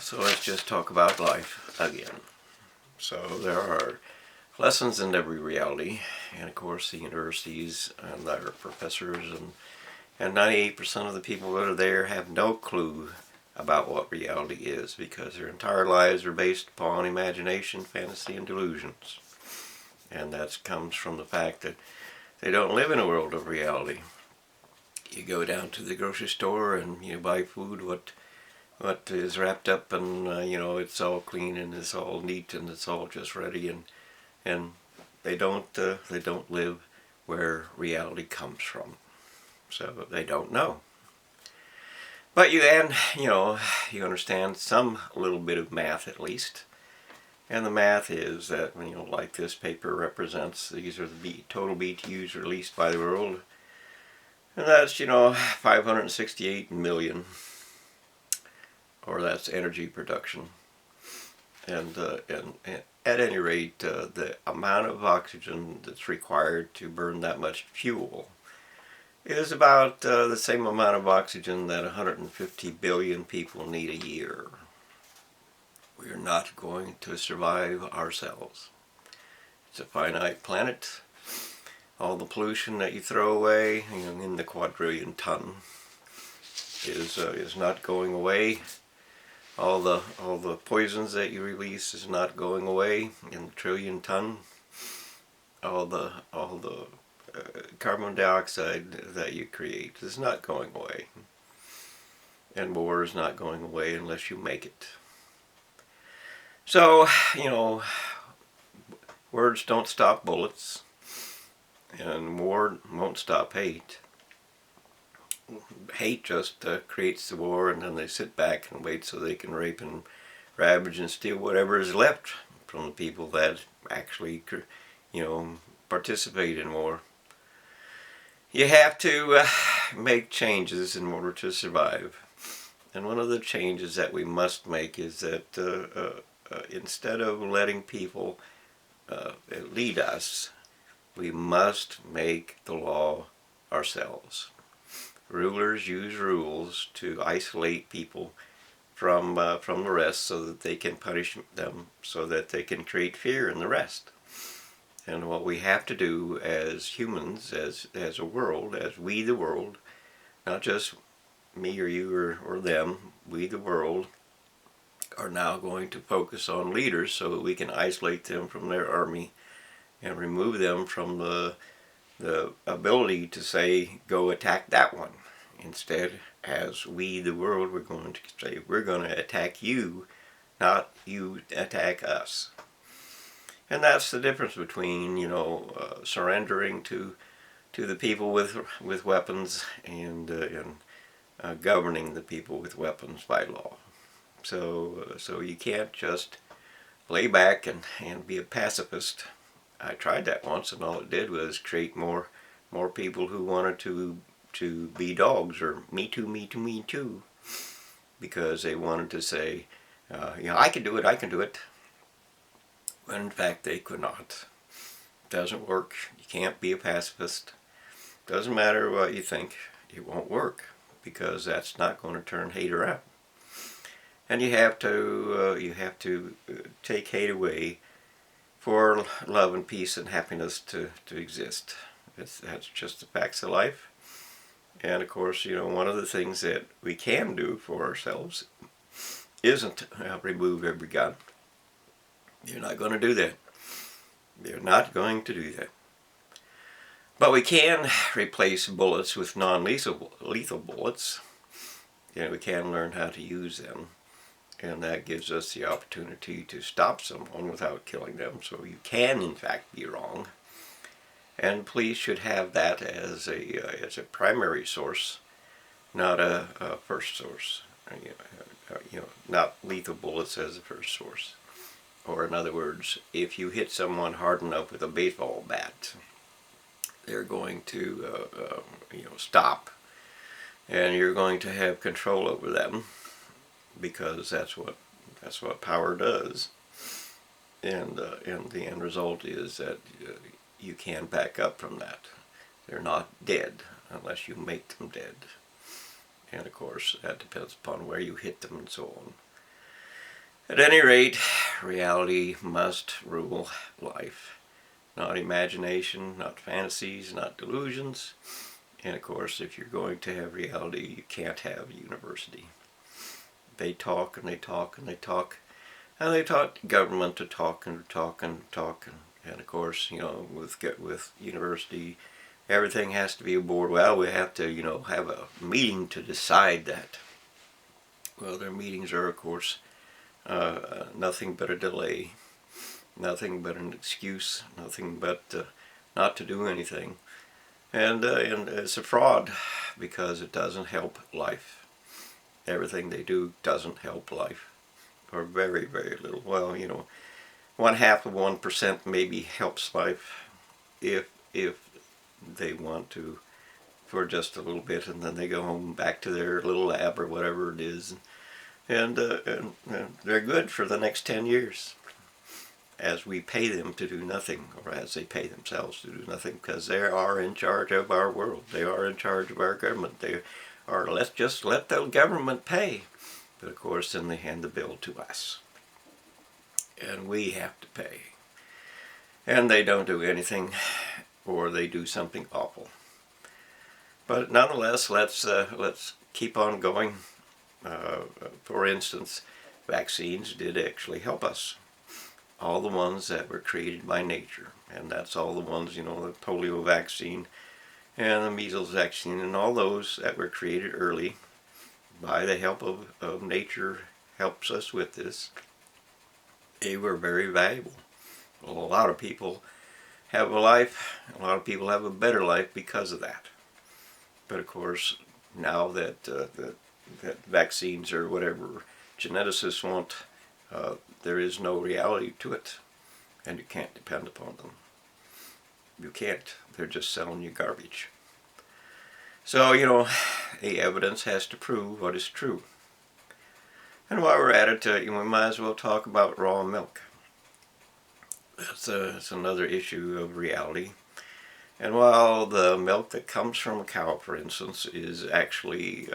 So let's just talk about life again. So there are lessons in every reality, and of course the universities and their professors and 98% of the people that are there have no clue about what reality is, because their entire lives are based upon imagination, fantasy, and delusions. And that comes from the fact that they don't live in a world of reality. You go down to the grocery store and you buy food, what is wrapped up, and it's all clean and it's all neat and it's all just ready, and they don't live where reality comes from, so they don't know. But you understand some little bit of math at least, and the math is that like this paper represents, these are the total BTUs released by the world, and that's 568 million. Or that's energy production, and at any rate, the amount of oxygen that's required to burn that much fuel is about the same amount of oxygen that 150 billion people need a year. We are not going to survive ourselves. It's a finite planet. All the pollution that you throw away, in the quadrillion ton, is not going away. All the poisons that you release is not going away in the trillion ton. All the carbon dioxide that you create is not going away, and war is not going away unless you make it. So words don't stop bullets, and war won't stop hate. Hate just creates the war, and then they sit back and wait so they can rape and ravage and steal whatever is left from the people that actually participate in war. You have to make changes in order to survive, and one of the changes that we must make is that instead of letting people lead us, we must make the law ourselves. Rulers use rules to isolate people from the rest, so that they can punish them, so that they can create fear in the rest. And what we have to do as humans, as a world, as we the world, not just me or you or them, we the world, are now going to focus on leaders so that we can isolate them from their army and remove them from the ability to say, go attack that one. Instead, as we the world, we're going to say, we're going to attack you, not you attack us. And that's the difference between surrendering to the people with weapons and governing the people with weapons by law. So you can't just lay back and be a pacifist. I tried that once, and all it did was create more people who wanted to be dogs, or me too, me too, me too, because they wanted to say, I can do it, when in fact they could not. It doesn't work. You can't be a pacifist. Doesn't matter what you think, it won't work, because that's not going to turn hate around. And you have to take hate away for love and peace and happiness to exist. That's just the facts of life. And of course, one of the things that we can do for ourselves isn't remove every gun. You're not going to do that. You're not going to do that. But we can replace bullets with non-lethal bullets. We can learn how to use them. And that gives us the opportunity to stop someone without killing them. So you can, in fact, be wrong. And police should have that as a primary source, not a first source. Not lethal bullets as a first source. Or in other words, if you hit someone hard enough with a baseball bat, they're going to stop, and you're going to have control over them, because that's what power does. And the end result is that you can back up from that. They're not dead unless you make them dead. And of course, that depends upon where you hit them and so on. At any rate, reality must rule life. Not imagination, not fantasies, not delusions. And of course, if you're going to have reality, you can't have university. They talk and they talk and they talk. And they taught government to talk and talk and talk. And of course, with university, everything has to be aboard. Well, we have to, have a meeting to decide that. Well, their meetings are, of course, nothing but a delay, nothing but an excuse, nothing but not to do anything. And it's a fraud because it doesn't help life. Everything they do doesn't help life, or very, very little. Well, 0.5% maybe helps life if they want to for just a little bit, and then they go home back to their little lab or whatever it is, and they're good for the next 10 years as we pay them to do nothing, or as they pay themselves to do nothing, because they are in charge of our world. They are in charge of our government. They are, let's just let the government pay. But of course, then they hand the bill to us. And we have to pay. And they don't do anything, or they do something awful. But nonetheless, let's keep on going. For instance, vaccines did actually help us. All the ones that were created by nature, and that's all the ones, the polio vaccine and the measles vaccine, and all those that were created early by the help of nature helps us with this. They were very valuable. Well, a lot of people have a life, a lot of people have a better life because of that. But of course, now that that vaccines or whatever geneticists want, there is no reality to it, and you can't depend upon them. You can't. They're just selling you garbage. So, the evidence has to prove what is true. And while we're at it, we might as well talk about raw milk. That's another issue of reality. And while the milk that comes from a cow, for instance, is actually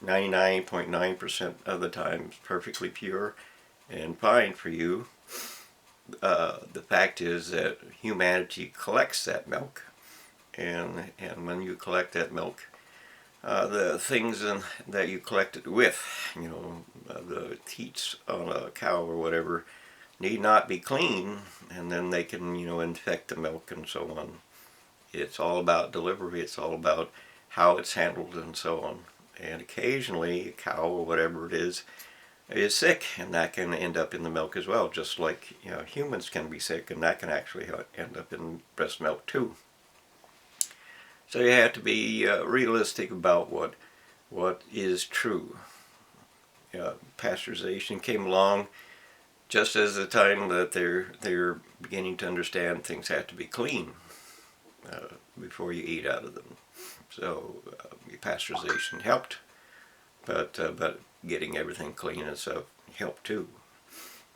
99.9% of the time perfectly pure and fine for you, the fact is that humanity collects that milk, and when you collect that milk, the things that you collect it with, the teats on a cow or whatever, need not be clean, and then they can, infect the milk and so on. It's all about delivery. It's all about how it's handled and so on. And occasionally, a cow or whatever it is sick, and that can end up in the milk as well. Just like humans can be sick, and that can actually end up in breast milk too. So you have to be realistic about what is true. Pasteurization came along just as the time that they're beginning to understand things have to be clean before you eat out of them. So pasteurization helped, but getting everything clean and stuff helped too.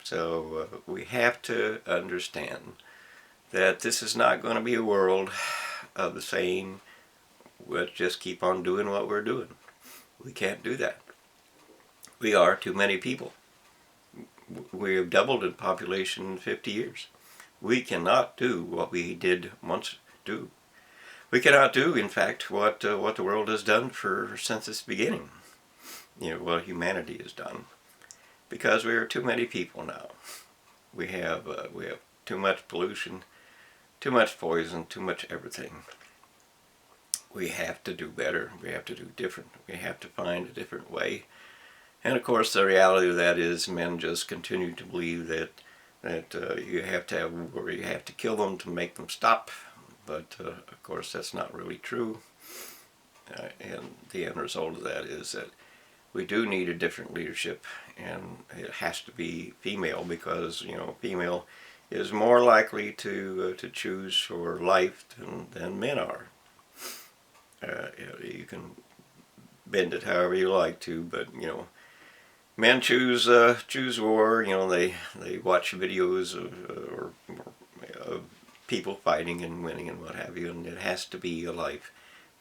So we have to understand that this is not going to be a world of the same. We'll just keep on doing what we're doing. We can't do that. We are too many people. We have doubled in population in 50 years. We cannot do what we did once do. We cannot do, in fact, what the world has done since its beginning. What humanity has done, because we are too many people now. We have too much pollution, too much poison, too much everything. We have to do better. We have to do different. We have to find a different way. And of course, the reality of that is men just continue to believe that you have to have war, you have to kill them to make them stop. But of course, that's not really true. And the end result of that is that we do need a different leadership, and it has to be female, because female is more likely to choose for life than men are. You can bend it however you like to, but men choose war. They watch videos of people fighting and winning and what have you, and it has to be a life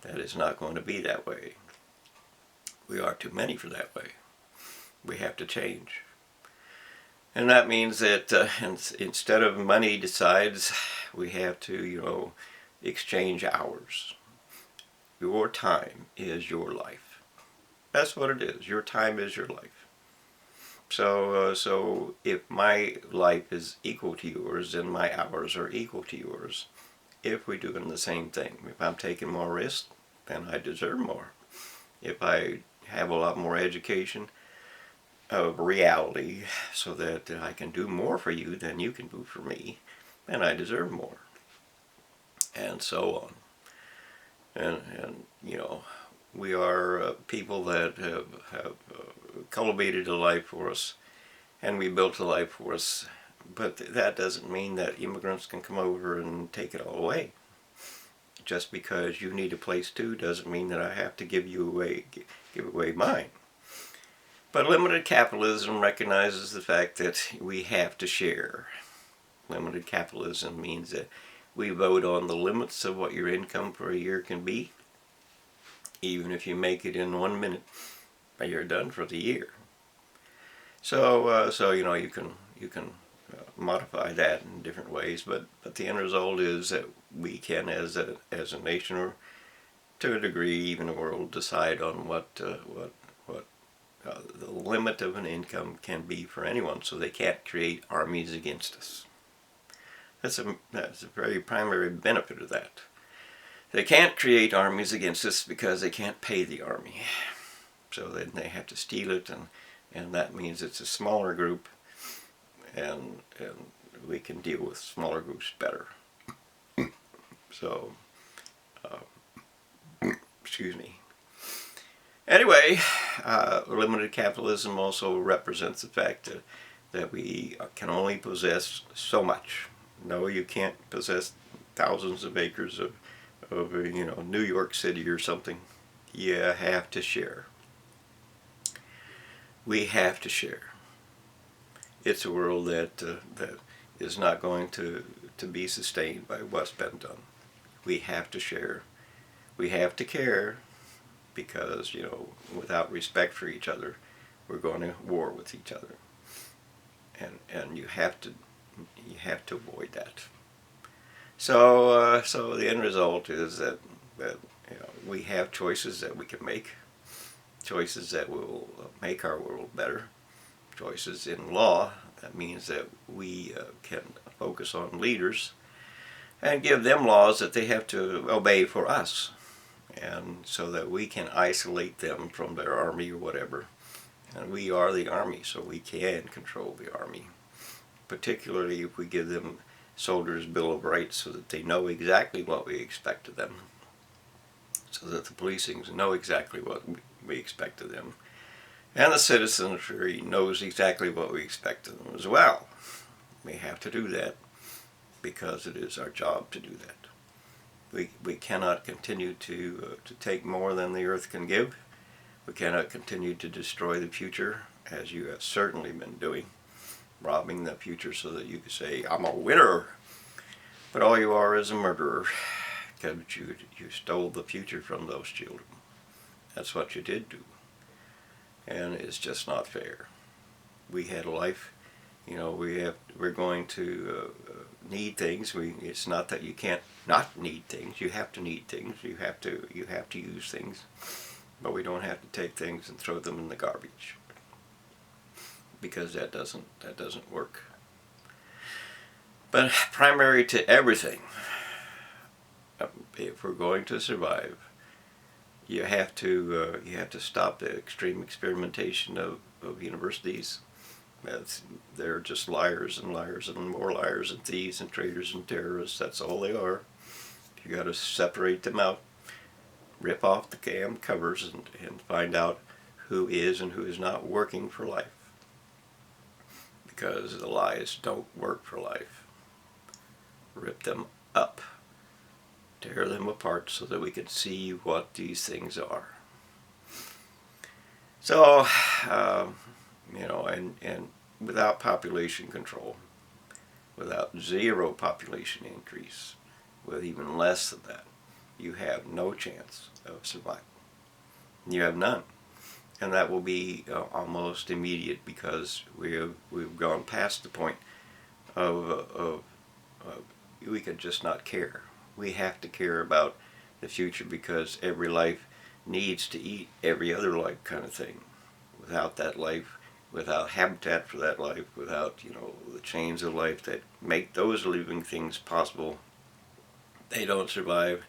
that is not going to be that way. We are too many for that way. We have to change. And that means that instead of money decides, we have to, exchange hours. Your time is your life. That's what it is. Your time is your life. So if my life is equal to yours, then my hours are equal to yours. If we're doing the same thing, if I'm taking more risk, then I deserve more. If I have a lot more education of reality so that I can do more for you than you can do for me, then I deserve more. And so on. And we are people that have cultivated a life for us, and we built a life for us. But that doesn't mean that immigrants can come over and take it all away. Just because you need a place too doesn't mean that I have to give away mine. But limited capitalism recognizes the fact that we have to share. Limited capitalism means that we vote on the limits of what your income for a year can be. Even if you make it in 1 minute, you're done for the year. So you can modify that in different ways, but the end result is that we can, as a nation, or to a degree, even a world, decide on what the limit of an income can be for anyone, so they can't create armies against us. That's a very primary benefit of that. They can't create armies against us because they can't pay the army. So then they have to steal it, and that means it's a smaller group, and we can deal with smaller groups better. So, excuse me. Anyway, limited capitalism also represents the fact that we can only possess so much. No, you can't possess thousands of acres of New York City or something. You have to share. We have to share. It's a world that is not going to be sustained by what's been done. We have to share. We have to care, because without respect for each other, we're going to war with each other, and you have to avoid that. So the end result is that we have choices that we can make, choices that will make our world better, choices in law. That means that we can focus on leaders and give them laws that they have to obey for us, and so that we can isolate them from their army or whatever. And we are the army, so we can control the army, particularly if we give them soldiers' Bill of Rights so that they know exactly what we expect of them, so that the policing know exactly what we expect of them, and the citizenry knows exactly what we expect of them as well. We have to do that because it is our job to do that. We cannot continue to take more than the earth can give. We cannot continue to destroy the future, as you have certainly been doing, robbing the future so that you can say, I'm a winner. But all you are is a murderer, because you stole the future from those children. That's what you did do. And it's just not fair. We had a life, we're going to need things. It's not that you can't not need things. You have to need things. You have to use things. But we don't have to take things and throw them in the garbage, because that doesn't work. But primary to everything, if we're going to survive, you have to stop the extreme experimentation of universities. They're just liars and liars and more liars and thieves and traitors and terrorists. That's all they are. You got to separate them out, rip off the damn covers, and find out who is and who is not working for life. Because the lies don't work for life. Rip them up, tear them apart, so that we can see what these things are. So, and without population control, without zero population increase, with even less than that, you have no chance of survival. You have none. and that will be almost immediate, because we've gone past the point of we could just not care. We have to care about the future, because every life needs to eat every other life, kind of thing. Without that life, without habitat for that life, without the chains of life that make those living things possible, they don't survive.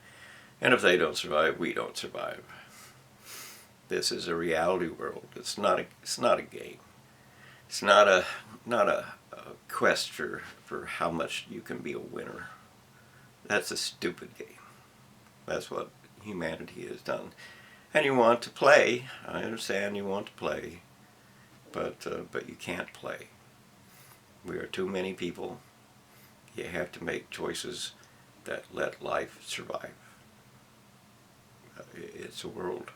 And if they don't survive, we don't survive. This is a reality world. It's not a game. It's not a quest for how much you can be a winner. That's a stupid game. That's what humanity has done. And you want to play. I understand you want to play, but you can't play. We are too many people. You have to make choices that let life survive. It's a world